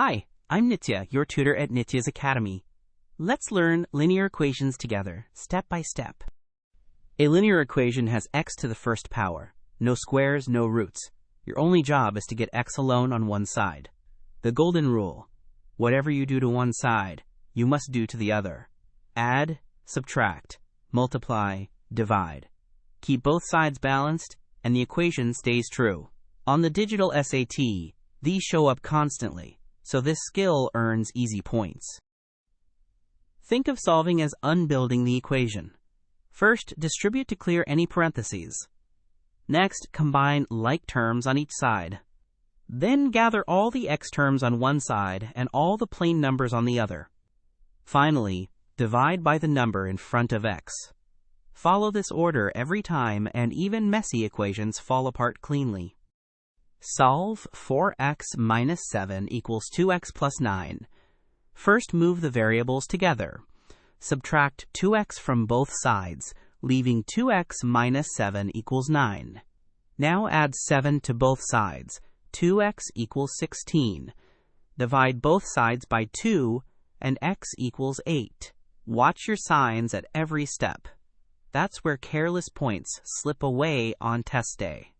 Hi, I'm Nitya, your tutor at Nityaz Academy. Let's learn linear equations together, step by step. A linear equation has x to the first power. No squares, no roots. Your only job is to get x alone on one side. The golden rule: whatever you do to one side, you must do to the other. Add, subtract, multiply, divide. Keep both sides balanced, and the equation stays true. On the digital SAT, these show up constantly, so this skill earns easy points. Think of solving as unbuilding the equation. First, distribute to clear any parentheses. Next, combine like terms on each side. Then gather all the x terms on one side and all the plain numbers on the other. Finally, divide by the number in front of x. Follow this order every time, and even messy equations fall apart cleanly. Solve 4x minus 7 equals 2x plus 9. First, move the variables together. Subtract 2x from both sides, leaving 2x minus 7 equals 9. Now add 7 to both sides. 2x equals 16. Divide both sides by 2, and x equals 8. Watch your signs at every step. That's where careless points slip away on test day.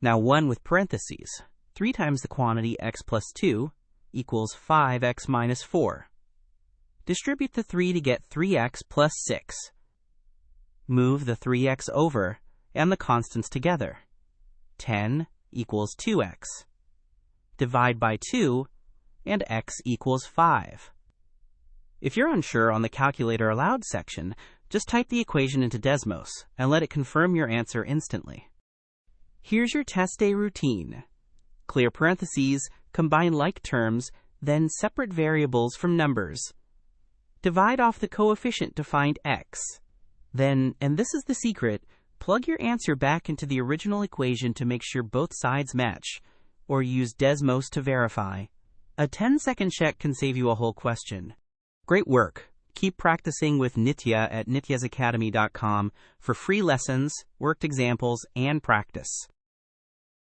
Now 1 with parentheses. 3 times the quantity x plus 2 equals 5x minus 4. Distribute the 3 to get 3x plus 6. Move the 3x over and the constants together. 10 equals 2x. Divide by 2, and x equals 5. If you're unsure on the Calculator Aloud section, just type the equation into Desmos and let it confirm your answer instantly. Here's your test day routine. Clear parentheses, combine like terms, then separate variables from numbers. Divide off the coefficient to find x. Then, and this is the secret, plug your answer back into the original equation to make sure both sides match, or use Desmos to verify. A 10-second check can save you a whole question. Great work! Keep practicing with Nitya at nityazacademy.com for free lessons, worked examples, and practice.